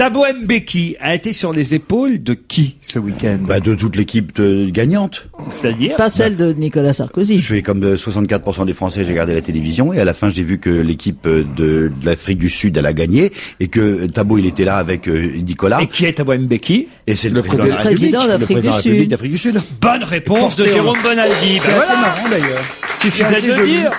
Thabo Mbeki a été sur les épaules de qui ce week-end? De toute l'équipe gagnante. C'est-à-dire? Pas celle de Nicolas Sarkozy. Je fais comme 64% des Français, j'ai regardé la télévision et à la fin j'ai vu que l'équipe de l'Afrique du Sud elle a gagné et que Thabo il était là avec Nicolas. Et qui est Thabo Mbeki? Et c'est le président de la président République, d'Afrique d'Afrique du Sud. Bonne réponse de Jérôme Bonaldi. C'est assez marrant d'ailleurs. Suffisait de le dire.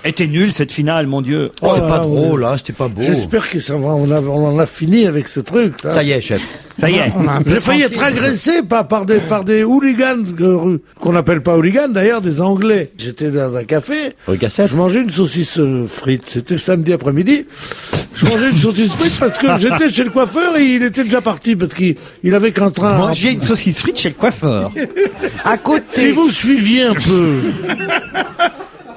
Était nul cette finale, mon Dieu. Oh, c'était pas drôle, hein, c'était pas beau. J'espère que ça va, on en a fini avec ce truc. Là. Ça y est, chef. Ça y est. J'ai failli être agressé par des hooligans, qu'on n'appelle pas hooligans d'ailleurs, des Anglais. J'étais dans un café, je mangeais une saucisse frite, c'était samedi après-midi. Je mangeais une saucisse frite parce que j'étais chez le coiffeur et il était déjà parti parce qu'il avait qu'un train. Manger une saucisse frite chez le coiffeur. À côté. Si vous suiviez un peu...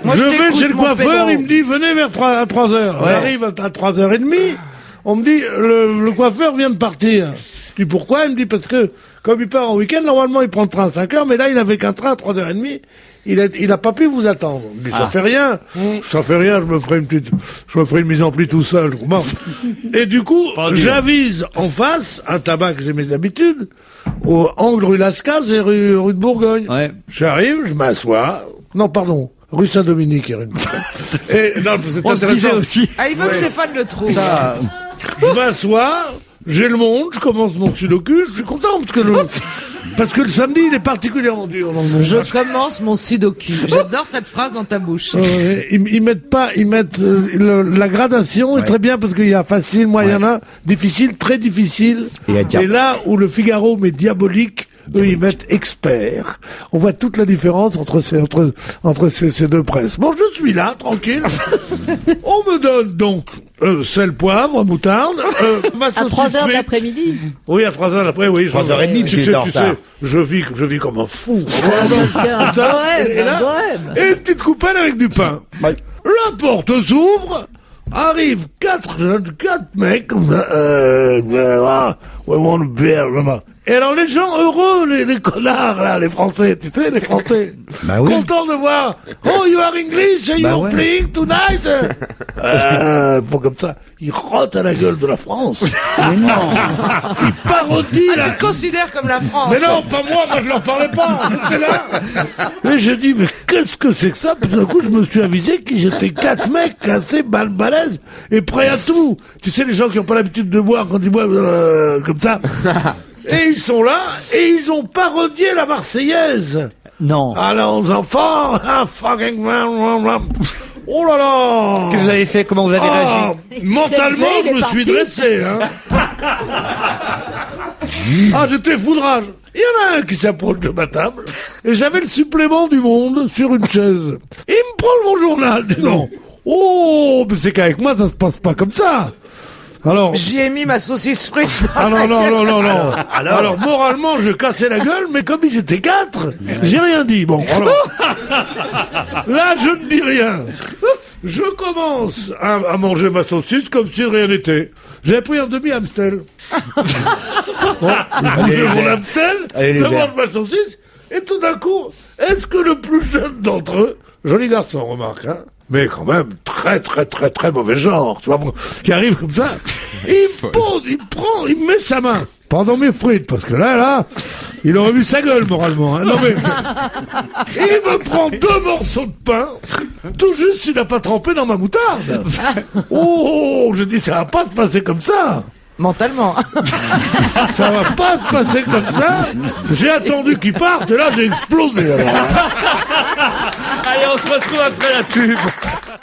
Moi, je vais chez le coiffeur, pédro. il me dit venez à 3h. Ouais. J'arrive à 3h30, on me dit le coiffeur vient de partir. Je dis pourquoi? Il me dit parce que comme il part en week-end, normalement il prend le train à 5h, mais là il avait qu'un train à 3h30. Il a pas pu vous attendre. Il me dit ça fait rien. Ça fait rien, je me ferai une mise en pli tout seul. Bon. Et du coup, j'avise en face un tabac que j'ai mes habitudes, au angle rue Lascaz et rue de Bourgogne. Ouais. J'arrive, je m'assois. Non, pardon. Rue Saint-Dominique, et non, c'est On se disait aussi. Ah, il veut que Stéphane le trouve. Ça, je m'assois, j'ai le monde, je commence mon sudoku, je suis content parce que le samedi il est particulièrement dur dans le monde. Je commence mon sudoku. J'adore cette phrase dans ta bouche. Ils mettent la gradation est très bien parce qu'il y a facile, moyen, difficile, très difficile. Et là où le Figaro met diabolique, eux ils mettent expert. On voit toute la différence entre ces deux presses. Bon, je suis là, tranquille. On me donne donc sel, poivre, moutarde. À 3h de l'après-midi. Oui, à 3h d'après, oui. 3h30, tu sais, je vis comme un fou. Et une petite coupelle avec du pain. La porte s'ouvre. Arrivent quatre mecs comme ça. We want a beer. Et alors les gens heureux, les connards là, les Français, tu sais, les Français, contents de voir. Oh, you are English, you are playing tonight. Pour comme ça, ils rotent à la gueule de la France. Mais non, ils parodient. Tu te considères comme la France. Mais non, pas moi je leur parlais pas. J'étais là. Et j'ai dit, mais qu'est-ce que c'est que ça? Puis d'un coup, je me suis avisé qu'ils étaient quatre mecs assez balèzes et prêts à tout. Tu sais, les gens qui n'ont pas l'habitude de boire quand ils boivent comme ça. Et ils sont là, et ils ont parodié la Marseillaise. Non. Alors, enfants, fucking... Oh là là. Qu'est-ce que vous avez fait? Comment vous avez réagi? Mentalement, je me suis dressé. Hein. J'étais foudrage. Il y en a un qui s'approche de ma table, et j'avais le supplément du Monde sur une chaise. Il me prend mon journal, disons. Oh, mais c'est qu'avec moi, ça se passe pas comme ça. Alors, j'y ai mis ma saucisse frite. Non. Alors, moralement, je cassais la gueule, mais comme ils étaient quatre, j'ai rien dit. Bon, alors. Là, je ne dis rien. Je commence à manger ma saucisse comme si rien n'était. J'ai pris un demi-Amstel. Bon, je bouge mon Amstel, je mange ma saucisse, et tout d'un coup, est-ce que le plus jeune d'entre eux, joli garçon, remarque, hein, mais quand même très mauvais genre, tu vois, qui arrive comme ça, il me pose, il me met sa main pendant mes frites, parce que là, il aurait vu sa gueule moralement, hein. Non mais, il me prend 2 morceaux de pain, tout juste il n'a pas trempé dans ma moutarde. Oh, je dis, ça va pas se passer comme ça. Mentalement. Ça va pas se passer comme ça. J'ai attendu qu'il parte et là j'ai explosé. Alors. Allez, on se retrouve après la pub.